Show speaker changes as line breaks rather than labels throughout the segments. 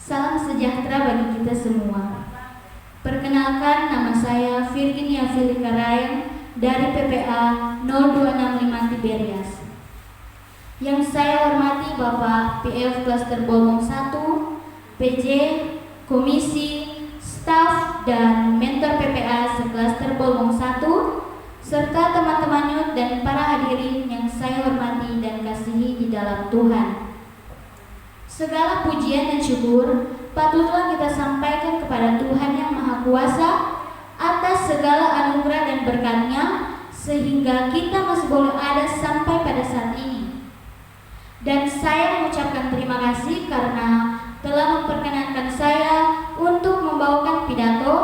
Salam sejahtera bagi kita semua. Perkenalkan, nama saya Virginia Filika Ryan dari PPA 0265 Tiberias. Yang saya hormati Bapak PF Klaster Bolmong 1, PJ, Komisi, Staf, dan Mentor PPA Seklaster Bolmong 1, serta teman-teman YUT dan para hadirin yang saya hormati dan kasihi di dalam Tuhan. Segala pujian dan syukur patutlah kita sampaikan kepada Tuhan yang Maha Kuasa atas segala anugerah dan berkat-Nya, sehingga kita masih boleh ada sampai pada saat ini. Dan saya mengucapkan terima kasih karena telah memperkenankan saya untuk membawakan pidato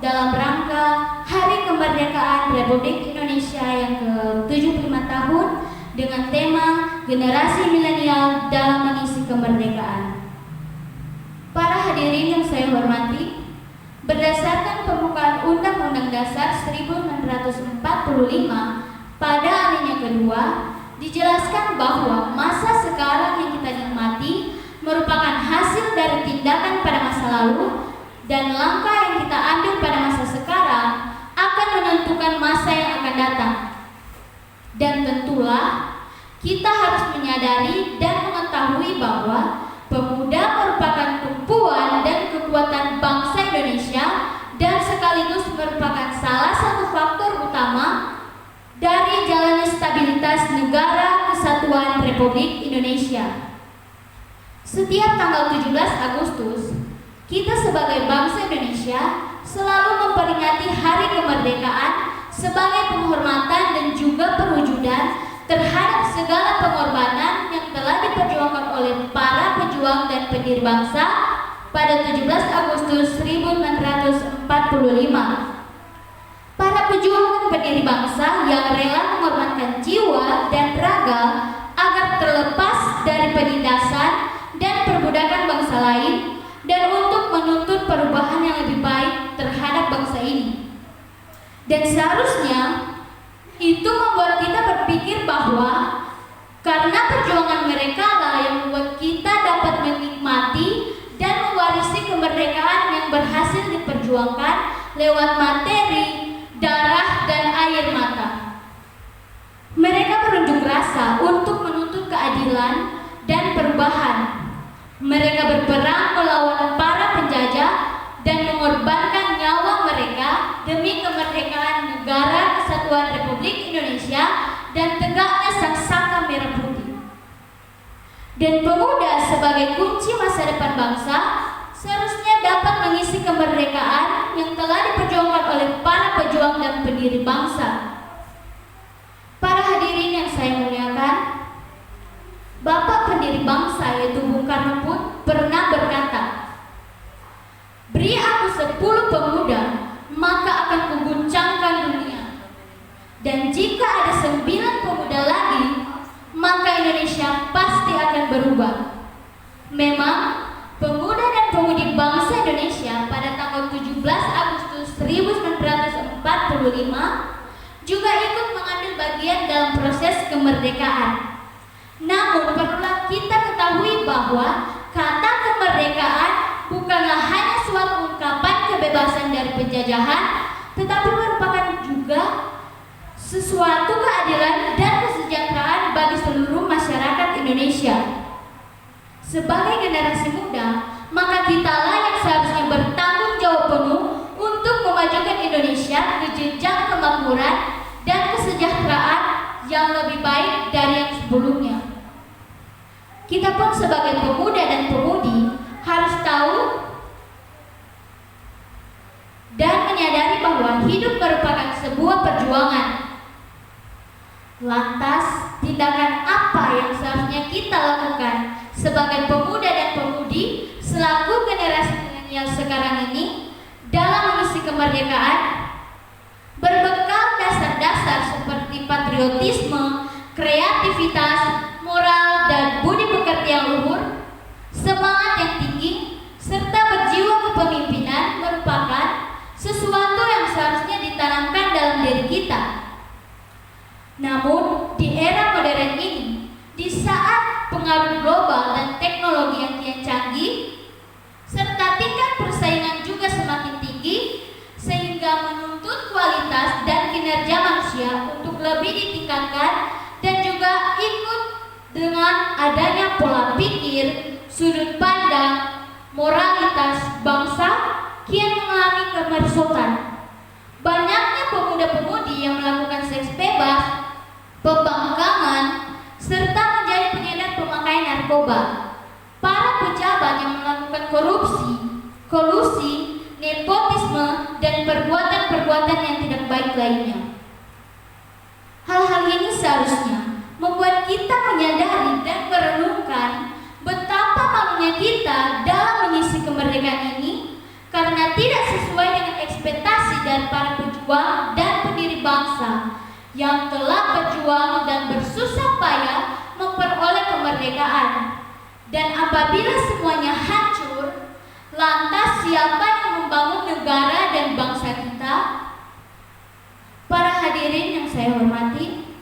dalam rangka Hari Kemerdekaan Republik Indonesia yang ke-75 tahun dengan tema Generasi Milenial dalam Mengisi Kemerdekaan. Para hadirin yang saya hormati, berdasarkan pembukaan Undang-Undang Dasar 1945 pada alinea kedua, dijelaskan bahwa masa sekarang yang kita nikmati merupakan hasil dari tindakan pada masa lalu, dan langkah yang kita ambil pada masa sekarang akan menentukan masa yang akan datang. Dan tentulah kita harus menyadari dan mengetahui bahwa pemuda merupakan tumpuan dan kekuatan bangsa Indonesia dan sekaligus merupakan salah satu faktor utama dari jalannya stabilitas Negara Kesatuan Republik Indonesia. Setiap tanggal 17 Agustus, kita sebagai bangsa Indonesia selalu memperingati Hari Kemerdekaan sebagai penghormatan dan juga perwujudan terhadap segala pengorbanan yang telah diperjuangkan oleh para pejuang dan pendiri bangsa pada 17 Agustus 1945. Para pejuang dan pendiri bangsa yang rela mengorbankan jiwa dan raga agar terlepas dari penindasan dan perbudakan bangsa lain dan untuk menuntut perubahan yang lebih baik terhadap bangsa ini. Dan seharusnya itu membuat kita berpikir bahwa karena perjuangan mereka lah yang membuat kita dapat menikmati dan mewarisi kemerdekaan yang berhasil diperjuangkan lewat materi, darah, dan air mata. Mereka berunjuk rasa untuk menuntut keadilan dan perubahan. Mereka berperang melawan para penjajah dan mengorbankan nyawa mereka demi kemerdekaan Negara Kesatuan Republik Indonesia dan tegaknya sangsaka merah putih. Dan pemuda sebagai kunci masa depan bangsa seharusnya dapat mengisi kemerdekaan yang telah diperjuangkan oleh para pejuang dan pendiri bangsa. Para hadirin yang saya muliakan, Bapak pendiri bangsa yaitu Bung Karno pun pernah berkata, "Beri aku 10 pemuda, maka akan kuguncangkan dunia. Dan jika ada 9 pemuda lagi, maka Indonesia pasti akan berubah." Memang, pemuda dan pemudi bangsa Indonesia pada tanggal 17 Agustus 1945 juga ikut mengambil bagian dalam proses kemerdekaan. Namun perlulah kita ketahui bahwa kata kemerdekaan bukanlah hanya suatu ungkapan kebebasan dari penjajahan, tetapi merupakan juga sesuatu keadilan dan kesejahteraan bagi seluruh masyarakat Indonesia. Sebagai generasi muda, maka kitalah yang seharusnya bertanggung jawab penuh untuk memajukan Indonesia ke jenjang kemakmuran dan kesejahteraan yang lebih baik dari yang sebelumnya. Kita pun sebagai pemuda dan pemudi harus tahu dan menyadari bahwa hidup merupakan sebuah perjuangan. Lantas, tindakan apa yang seharusnya kita lakukan sebagai pemuda dan pemudi selaku generasi milenial sekarang ini dalam mengisi kemerdekaan? Berbekal dasar-dasar seperti patriotisme, kreativitas, moral, dan budi pekerti yang luhur, semangat yang tinggi, serta berjiwa kepemimpinan merupakan sesuatu yang seharusnya ditanamkan dalam diri kita. Namun, di era modern ini, di saat pengaruh global dan teknologi yang kian canggih, tingkat persaingan juga semakin tinggi, sehingga menuntut kualitas dan kinerja manusia untuk lebih ditingkatkan, dan juga ikut dengan adanya pola pikir, sudut pandang, moralitas bangsa kian mengalami kemerosotan. Banyaknya pemuda-pemudi yang melakukan seks bebas, pembangkangan, serta menjadi pengedar pemakaian narkoba. Para pejabat yang melakukan korupsi, kolusi, nepotisme, dan perbuatan-perbuatan yang tidak baik lainnya. Hal-hal ini seharusnya membuat kita menyadari dan merenungkan betapa malunya kita dalam mengisi kemerdekaan ini, karena tidak sesuai dengan ekspektasi dari para pejuang dan pendiri bangsa yang telah berjuang dan bersusah payah memperoleh kemerdekaan. Dan apabila semuanya hancur, lantas siapa yang membangun negara dan bangsa kita? Para hadirin yang saya hormati,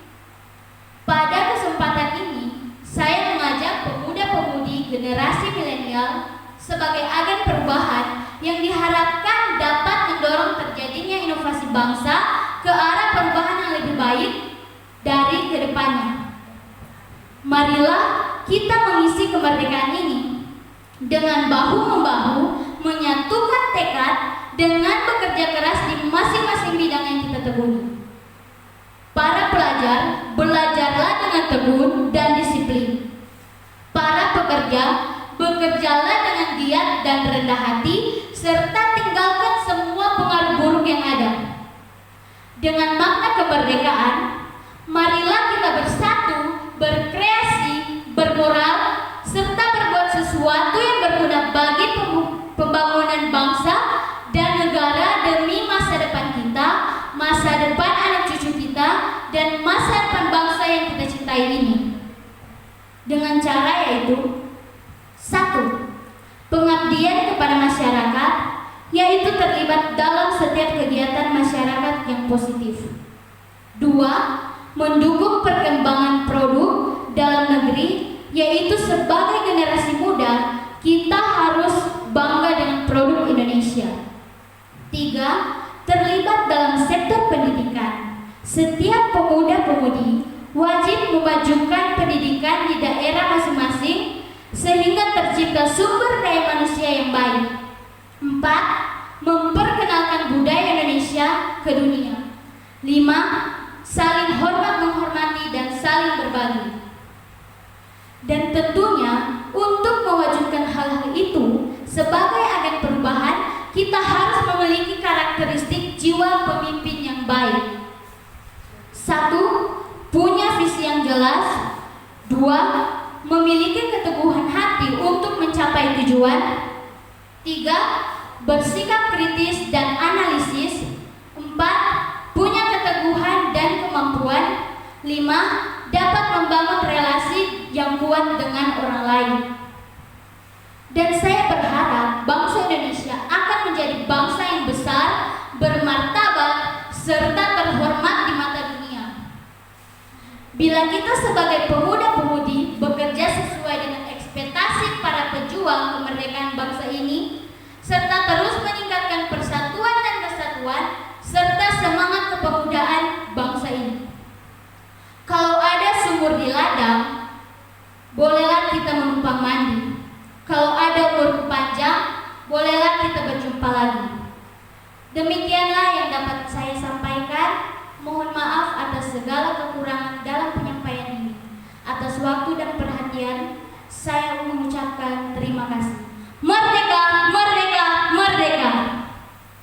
pada kesempatan ini saya mengajak pemuda-pemudi generasi milenial sebagai agen perubahan yang diharapkan dapat mendorong terjadinya inovasi bangsa ke arah perubahan yang lebih baik dari kedepannya. Marilah kita mengisi kemerdekaan ini dengan bahu-membahu, menyatukan tekad dengan bekerja keras di masing-masing bidang yang kita tekuni. Para pelajar, belajarlah dengan tekun dan disiplin. Para pekerja, bekerjalah dengan giat dan rendah hati, serta tinggalkan semua pengaruh buruk yang ada. Dengan makna kemerdekaan, marilah kita bersatu, berkreasi, bermoral, serta berbuat sesuatu yang berguna bagi pembangunan bangsa dan negara demi masa depan kita, masa depan anak cucu kita, dan masa depan bangsa yang kita cintai ini. Dengan cara yaitu: 1. Pengabdian kepada masyarakat, yaitu terlibat dalam setiap kegiatan masyarakat yang positif. 2. Mendukung perkembangan produk dalam negeri, yaitu sebagai generasi muda kita harus bangga dengan produk Indonesia. 3. Terlibat dalam sektor pendidikan. Setiap pemuda-pemudi wajib memajukan pendidikan di daerah masing-masing sehingga tercipta sumber daya manusia yang baik. 4. Memperkenalkan budaya Indonesia ke dunia. 5. Saling hormat menghormati dan saling berbagi. Dan tentunya untuk mewujudkan hal-hal itu sebagai agen perubahan, kita harus memiliki karakteristik jiwa pemimpin yang baik. 1. Punya visi yang jelas. 2. Memiliki keteguhan hati untuk mencapai tujuan. 3. Bersikap kritis dan analisis. 4. Punya keteguhan dan kemampuan. 5. Dapat membangun relasi yang kuat dengan orang lain. Dan saya berharap bangsa Indonesia akan menjadi bangsa yang besar, bermartabat, serta terhormat di mata dunia. Bila kita sebagai pemuda-pemudi bekerja sesuai dengan ekspektasi para pejuang kemerdekaan bangsa ini, serta terus meningkatkan persatuan dan kesatuan, serta semangat kepemudaan bangsa ini. Kalau ada sumur di ladang, bolehlah kita menumpang mandi. Kalau ada umur panjang, bolehlah kita berjumpa lagi. Demikianlah yang dapat saya sampaikan. Mohon maaf atas segala kekurangan dalam penyampaian ini. Atas waktu dan perhatian,